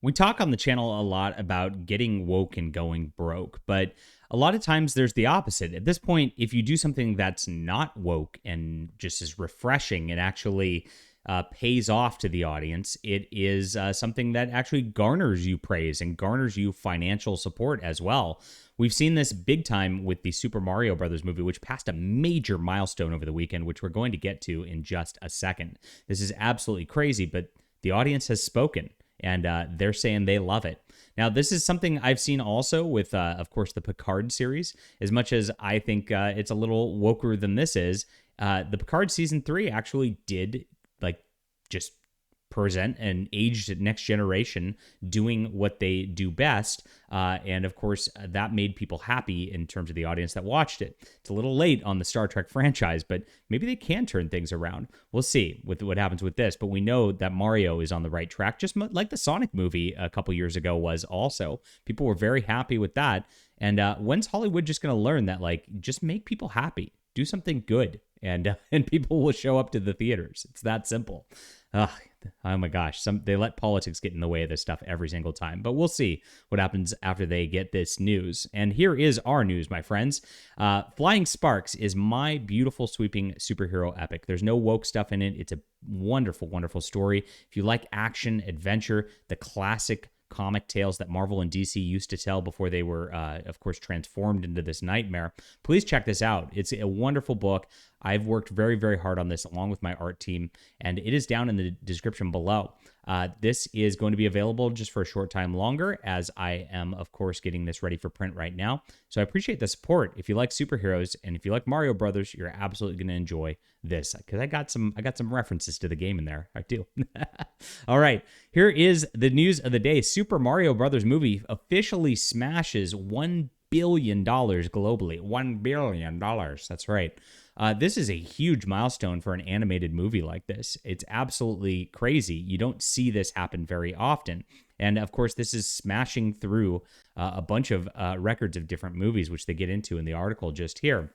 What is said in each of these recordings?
We talk on the channel a lot about getting woke and going broke, but a lot of times there's the opposite. At this point, if you do something that's not woke and just is refreshing and actually pays off to the audience, it is something that actually garners you praise and garners you financial support as well. We've seen this big time with the Super Mario Brothers movie, which passed a major milestone over the weekend, which we're going to get to in just a second. This is absolutely crazy, but the audience has spoken and they're saying they love it. Now, this is something I've seen also with, of course, the Picard series. As much as I think it's a little woker than this is, the Picard season 3 actually did like just present an aged next generation doing what they do best. And of course, that made people happy in terms of the audience that watched it. It's a little late on the Star Trek franchise, but maybe they can turn things around. We'll see with what happens with this. But we know that Mario is on the right track, just like the Sonic movie a couple years ago was also. People were very happy with that. And when's Hollywood just going to learn that, like, just make people happy? Do something good, and people will show up to the theaters. It's that simple. Ugh, oh my gosh, they let politics get in the way of this stuff every single time. But we'll see what happens after they get this news. And here is our news, my friends. Flying Sparks is my beautiful, sweeping superhero epic. There's no woke stuff in it. It's a wonderful, wonderful story. If you like action, adventure, the classic comic tales that Marvel and DC used to tell before they were, of course, transformed into this nightmare, please check this out. It's a wonderful book. I've worked very, very hard on this along with my art team, and it is down in the description below. This is going to be available just for a short time longer, as I am, of course, getting this ready for print right now. So I appreciate the support. If you like superheroes and if you like Mario Brothers, you're absolutely going to enjoy this, because I got some references to the game in there. I do. All right, here is the news of the day. Super Mario Brothers movie officially smashes $1 billion globally. $1 billion. That's right. This is a huge milestone for an animated movie like this. It's absolutely crazy. You don't see this happen very often. And of course, this is smashing through a bunch of records of different movies, which they get into in the article just here.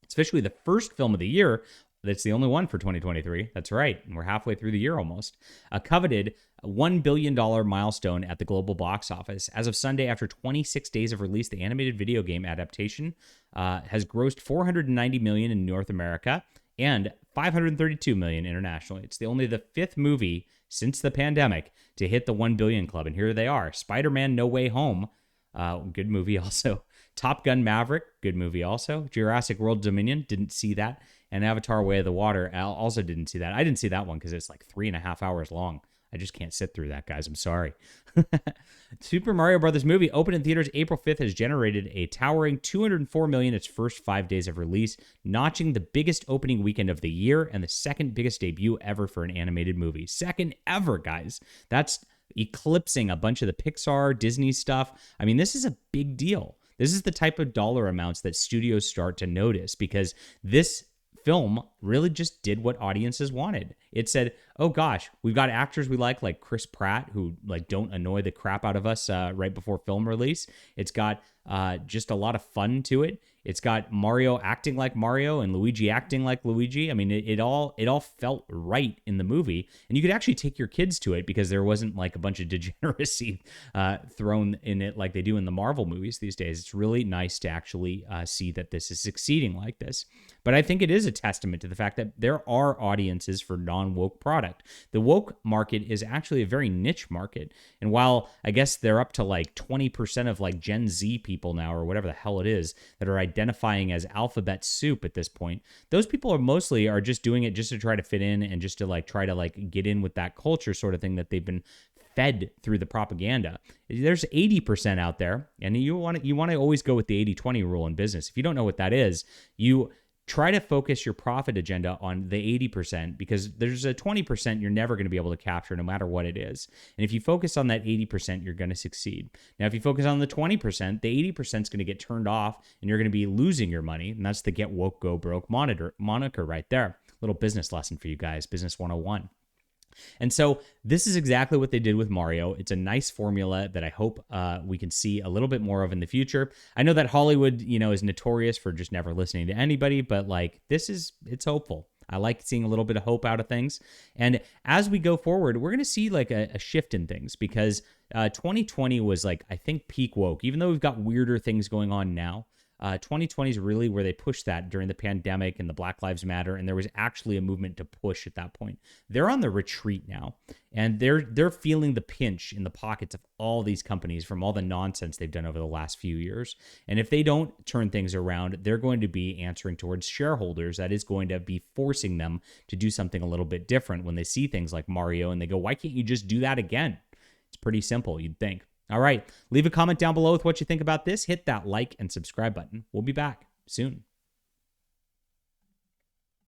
It's officially the first film of the year. That's the only one for 2023. That's right. We're halfway through the year almost. A coveted $1 billion milestone at the global box office. As of Sunday, after 26 days of release, the animated video game adaptation has grossed $490 million in North America and $532 million internationally. It's only the fifth movie since the pandemic to hit the 1 billion club. And here they are. Spider-Man No Way Home, good movie also. Top Gun Maverick, good movie also. Jurassic World Dominion, didn't see that. And Avatar Way of the Water, also didn't see that. I didn't see that one because it's like 3.5 hours long. I just can't sit through that, guys. I'm sorry. Super Mario Brothers movie opened in theaters April 5th has generated a towering $204 million its first 5 days of release, notching the biggest opening weekend of the year and the second biggest debut ever for an animated movie. Second ever, guys. That's eclipsing a bunch of the Pixar, Disney stuff. I mean, this is a big deal. This is the type of dollar amounts that studios start to notice, because this film really just did what audiences wanted. It said, oh gosh, we've got actors we like Chris Pratt, who like don't annoy the crap out of us right before film release. It's got just a lot of fun to it. It's got Mario acting like Mario and Luigi acting like Luigi. I mean, it all felt right in the movie, and you could actually take your kids to it because there wasn't like a bunch of degeneracy thrown in it like they do in the Marvel movies these days. It's really nice to actually see that this is succeeding like this. But I think it is a testament to the fact that there are audiences for non-woke product. The woke market is actually a very niche market, and while I guess they're up to like 20% of like Gen Z people now, or whatever the hell it is, that are identifying as alphabet soup at this point, those people are just doing it just to try to fit in and just to like try to like get in with that culture sort of thing that they've been fed through the propaganda. There's 80% out there, and you want to always go with the 80-20 rule in business. If you don't know what that is, you try to focus your profit agenda on the 80%, because there's a 20% you're never going to be able to capture no matter what it is. And if you focus on that 80%, you're going to succeed. Now, if you focus on the 20%, the 80% is going to get turned off and you're going to be losing your money. And that's the get woke, go broke moniker right there. Little business lesson for you guys, Business 101. And so this is exactly what they did with Mario. It's a nice formula that I hope we can see a little bit more of in the future. I know that Hollywood, is notorious for just never listening to anybody, but like it's hopeful. I like seeing a little bit of hope out of things. And as we go forward, we're going to see like a shift in things because 2020 was like, I think, peak woke, even though we've got weirder things going on now. 2020 is really where they pushed that during the pandemic and the Black Lives Matter, and there was actually a movement to push at that point. They're on the retreat now, and they're feeling the pinch in the pockets of all these companies from all the nonsense they've done over the last few years. And if they don't turn things around, they're going to be answering towards shareholders. That is going to be forcing them to do something a little bit different when they see things like Mario and they go, "Why can't you just do that again?" It's pretty simple, you'd think. All right, leave a comment down below with what you think about this. Hit that like and subscribe button. We'll be back soon.